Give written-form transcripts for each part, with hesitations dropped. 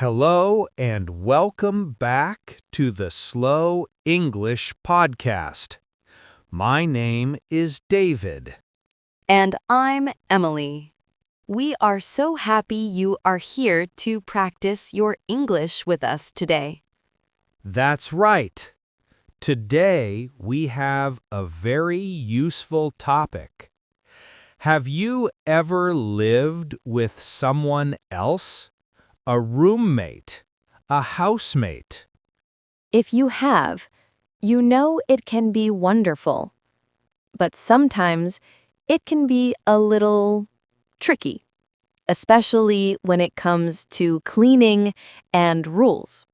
Hello and welcome back to the Slow English Podcast. My name is David. And I'm Emily. We are so happy you are here to practice your English with us today. That's right. Today we have a very useful topic. Have you ever lived with someone else? A roommate, a housemate? If you have, you know it can be wonderful. But sometimes it can be a little tricky, especially when it comes to cleaning and rules.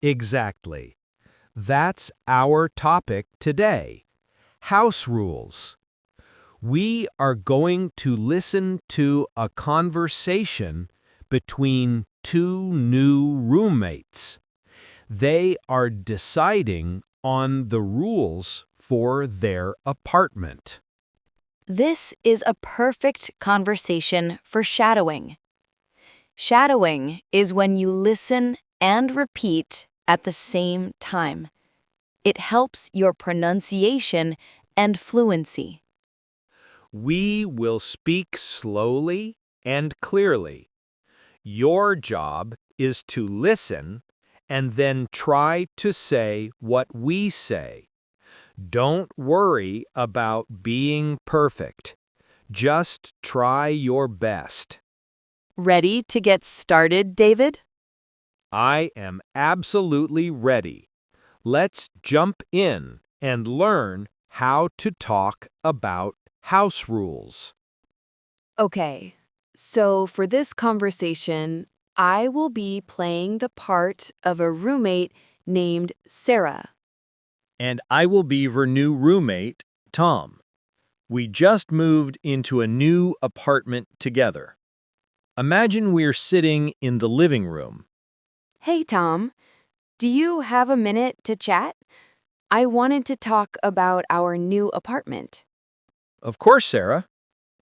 Exactly. That's our topic today. House rules. We are going to listen to a conversation between two new roommates. They are deciding on the rules for their apartment. This is a perfect conversation for shadowing. Shadowing is when you listen and repeat at the same time. It helps your pronunciation and fluency. We will speak slowly and clearly. Your job is to listen and then try to say what we say. Don't worry about being perfect. Just try your best. Ready to get started, David? I am absolutely ready. Let's jump in and learn how to talk about house rules. Okay, so for this conversation, I will be playing the part of a roommate named Sarah. And I will be your new roommate, Tom. We just moved into a new apartment together. Imagine we're sitting in the living room. Hey, Tom, do you have a minute to chat? I wanted to talk about our new apartment. Of course, Sarah.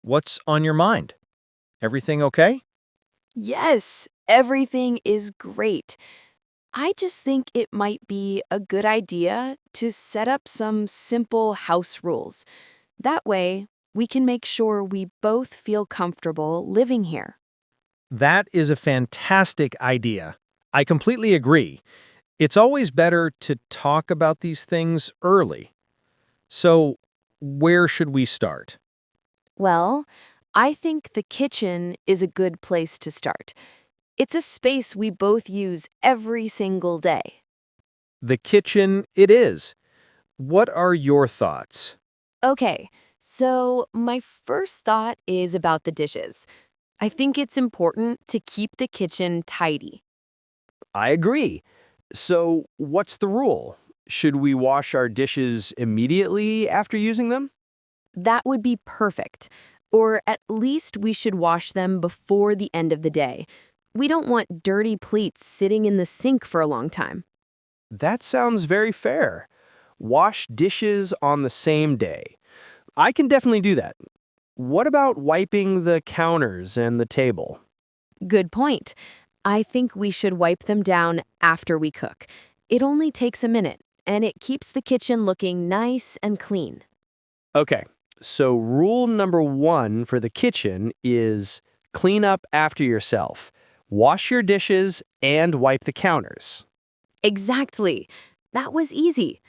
What's on your mind? Everything okay? Yes, everything is great. I just think it might be a good idea to set up some simple house rules. That way, we can make sure we both feel comfortable living here. That is a fantastic idea. I completely agree. It's always better to talk about these things early. So, where should we start? Well, I think the kitchen is a good place to start. It's a space we both use every single day. The kitchen it is. What are your thoughts? Okay, so my first thought is about the dishes. I think it's important to keep the kitchen tidy. I agree. So, what's the rule? Should we wash our dishes immediately after using them? That would be perfect. Or at least we should wash them before the end of the day. We don't want dirty plates sitting in the sink for a long time. That sounds very fair. Wash dishes on the same day. I can definitely do that. What about wiping the counters and the table? Good point. I think we should wipe them down after we cook. It only takes a minute, and it keeps the kitchen looking nice and clean. Okay, so rule number 1 for the kitchen is clean up after yourself. Wash your dishes and wipe the counters. Exactly. That was easy.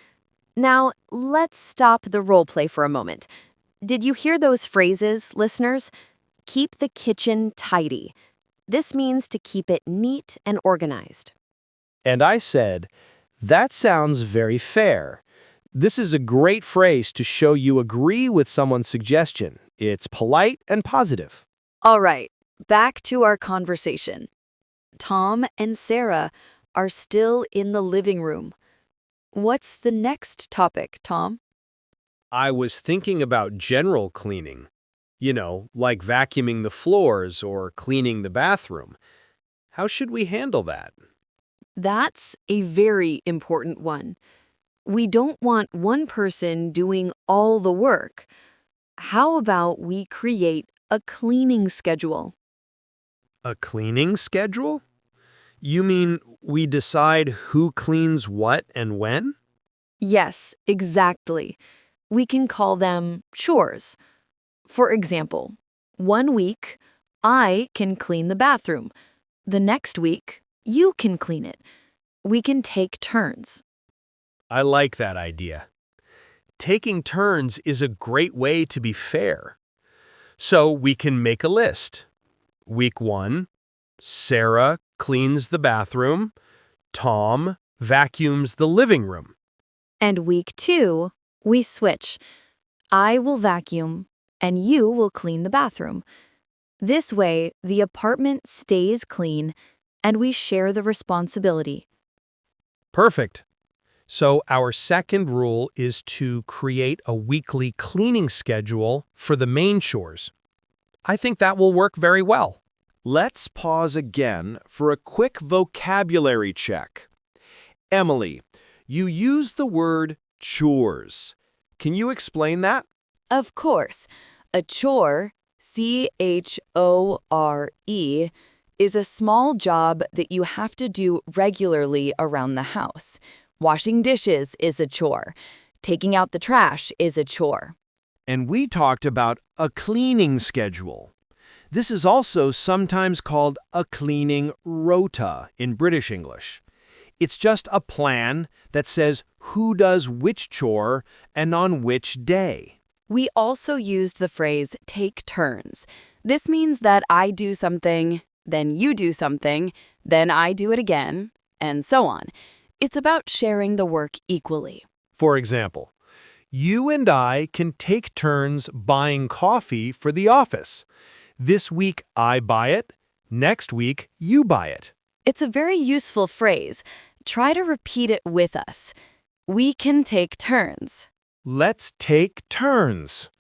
Now, let's stop the role play for a moment. Did you hear those phrases, listeners? Keep the kitchen tidy. This means to keep it neat and organized. And I said, that sounds very fair. This is a great phrase to show you agree with someone's suggestion. It's polite and positive. All right, back to our conversation. Tom and Sarah are still in the living room. What's the next topic, Tom? I was thinking about general cleaning. Like vacuuming the floors or cleaning the bathroom. How should we handle that? That's a very important one. We don't want one person doing all the work. How about we create a cleaning schedule? A cleaning schedule? You mean we decide who cleans what and when? Yes, exactly. We can call them chores. For example, one week, I can clean the bathroom. The next week, you can clean it. We can take turns. I like that idea. Taking turns is a great way to be fair. So we can make a list. Week 1, Sarah cleans the bathroom. Tom vacuums the living room. And week 2, we switch. I will vacuum, and you will clean the bathroom. This way, the apartment stays clean, and we share the responsibility. Perfect. So our second rule is to create a weekly cleaning schedule for the main chores. I think that will work very well. Let's pause again for a quick vocabulary check. Emily, you use the word chores. Can you explain that? Of course, a chore, C-H-O-R-E, is a small job that you have to do regularly around the house. Washing dishes is a chore. Taking out the trash is a chore. And we talked about a cleaning schedule. This is also sometimes called a cleaning rota in British English. It's just a plan that says who does which chore and on which day. We also used the phrase take turns. This means that I do something, then you do something, then I do it again, and so on. It's about sharing the work equally. For example, you and I can take turns buying coffee for the office. This week I buy it, next week you buy it. It's a very useful phrase. Try to repeat it with us. We can take turns. Let's take turns.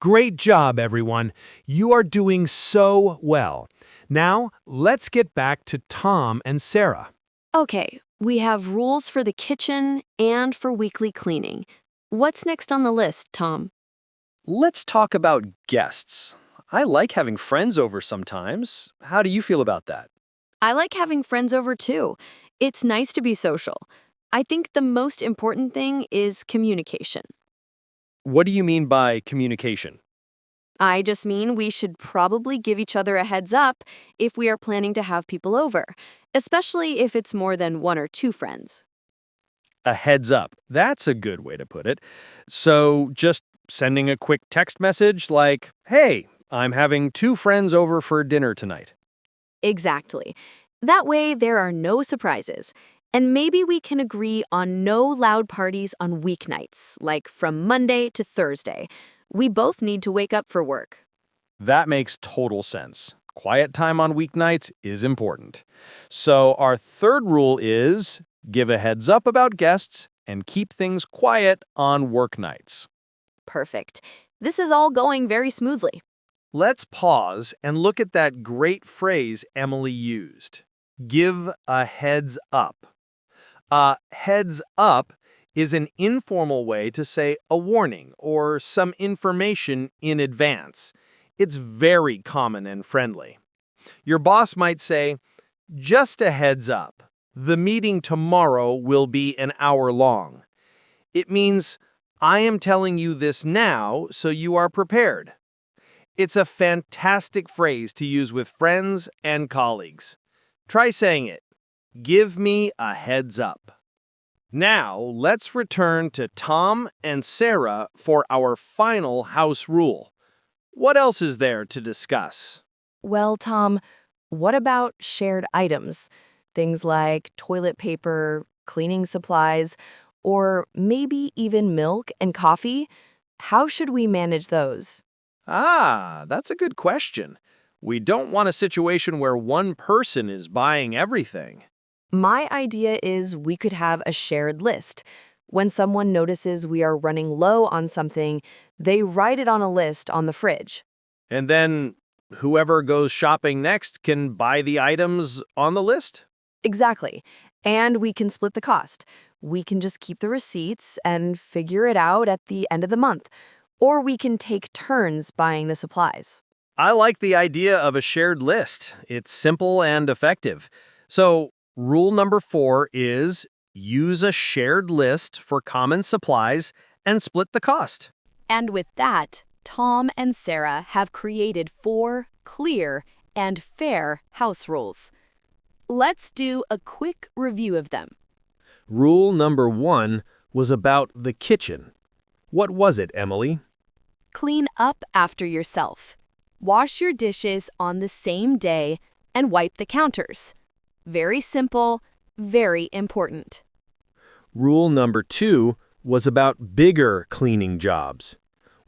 Great job, everyone. You are doing so well. Now, let's get back to Tom and Sarah. Okay, we have rules for the kitchen and for weekly cleaning. What's next on the list, Tom? Let's talk about guests. I like having friends over sometimes. How do you feel about that? I like having friends over too. It's nice to be social. I think the most important thing is communication. What do you mean by communication? I just mean we should probably give each other a heads up if we are planning to have people over, especially if it's more than one or two friends. A heads up. That's a good way to put it. So just sending a quick text message like, hey, I'm having 2 friends over for dinner tonight. Exactly. That way there are no surprises. And maybe we can agree on no loud parties on weeknights, like from Monday to Thursday. We both need to wake up for work. That makes total sense. Quiet time on weeknights is important. So our third rule is give a heads up about guests and keep things quiet on work nights. Perfect. This is all going very smoothly. Let's pause and look at that great phrase Emily used. Give a heads up. A heads up is an informal way to say a warning or some information in advance. It's very common and friendly. Your boss might say, just a heads up. The meeting tomorrow will be an hour long. It means, I am telling you this now so you are prepared. It's a fantastic phrase to use with friends and colleagues. Try saying it. Give me a heads up. Now, let's return to Tom and Sarah for our final house rule. What else is there to discuss? Well, Tom, what about shared items? Things like toilet paper, cleaning supplies, or maybe even milk and coffee? How should we manage those? That's a good question. We don't want a situation where one person is buying everything. My idea is we could have a shared list. When someone notices we are running low on something, they write it on a list on the fridge. And then whoever goes shopping next can buy the items on the list? Exactly. And we can split the cost. We can just keep the receipts and figure it out at the end of the month. Or we can take turns buying the supplies. I like the idea of a shared list. It's simple and effective. So, Rule number 4 is use a shared list for common supplies and split the cost. And with that, Tom and Sarah have created 4 clear and fair house rules. Let's do a quick review of them. Rule number 1 was about the kitchen. What was it, Emily? Clean up after yourself. Wash your dishes on the same day and wipe the counters. Very simple, very important. Rule number 2 was about bigger cleaning jobs.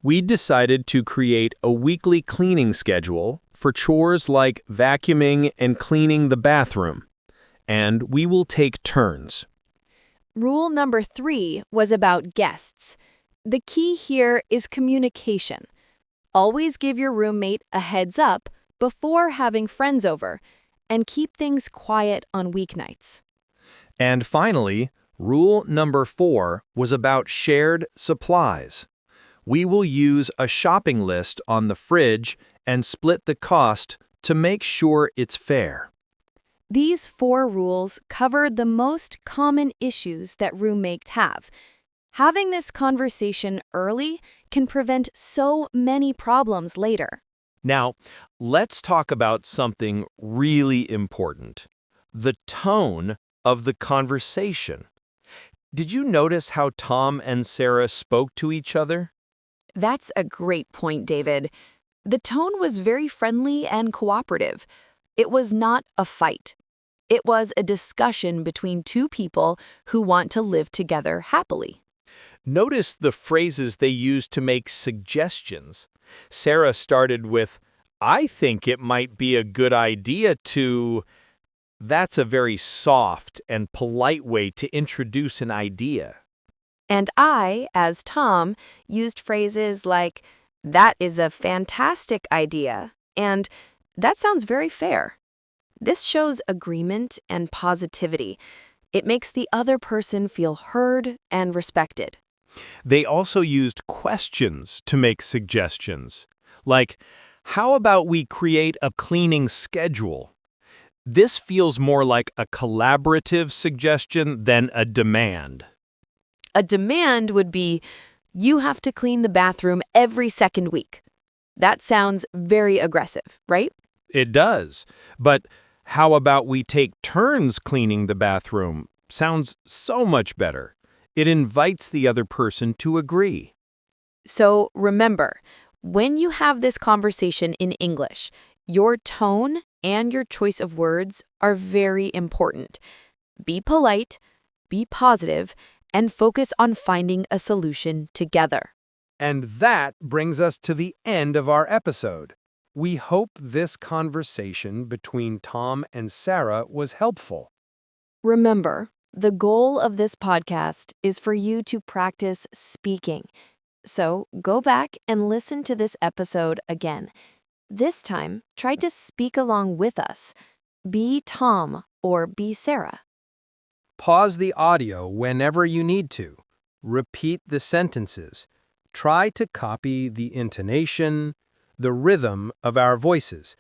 We decided to create a weekly cleaning schedule for chores like vacuuming and cleaning the bathroom, and we will take turns. Rule number 3 was about guests. The key here is communication. Always give your roommate a heads up before having friends over, and keep things quiet on weeknights. And finally, rule number 4 was about shared supplies. We will use a shopping list on the fridge and split the cost to make sure it's fair. These 4 rules cover the most common issues that roommates have. Having this conversation early can prevent so many problems later. Now, let's talk about something really important: the tone of the conversation. Did you notice how Tom and Sarah spoke to each other? That's a great point, David. The tone was very friendly and cooperative. It was not a fight. It was a discussion between 2 people who want to live together happily. Notice the phrases they used to make suggestions. Sarah started with, "I think it might be a good idea to..." That's a very soft and polite way to introduce an idea. And I, as Tom, used phrases like, "That is a fantastic idea," and "That sounds very fair." This shows agreement and positivity. It makes the other person feel heard and respected. They also used questions to make suggestions, like, "How about we create a cleaning schedule?" This feels more like a collaborative suggestion than a demand. A demand would be, "You have to clean the bathroom every second week." That sounds very aggressive, right? It does. But how about we take turns cleaning the bathroom? Sounds so much better. It invites the other person to agree. So remember, when you have this conversation in English, your tone and your choice of words are very important. Be polite, be positive, and focus on finding a solution together. And that brings us to the end of our episode. We hope this conversation between Tom and Sarah was helpful. Remember, the goal of this podcast is for you to practice speaking. So go back and listen to this episode again. This time, try to speak along with us. Be Tom or be Sarah. Pause the audio whenever you need to. Repeat the sentences. Try to copy the intonation, the rhythm of our voices.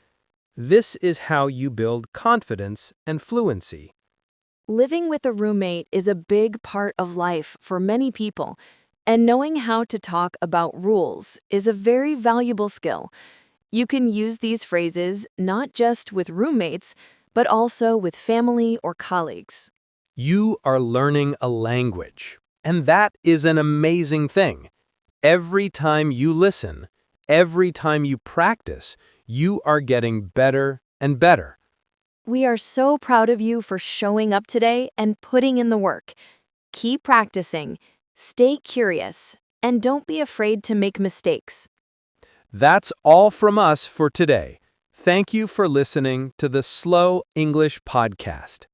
This is how you build confidence and fluency. Living with a roommate is a big part of life for many people, and knowing how to talk about rules is a very valuable skill. You can use these phrases not just with roommates, but also with family or colleagues. You are learning a language, and that is an amazing thing. Every time you listen, every time you practice, you are getting better and better. We are so proud of you for showing up today and putting in the work. Keep practicing, stay curious, and don't be afraid to make mistakes. That's all from us for today. Thank you for listening to the Slow English Podcast.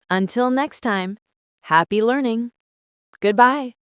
Until next time, happy learning. Goodbye.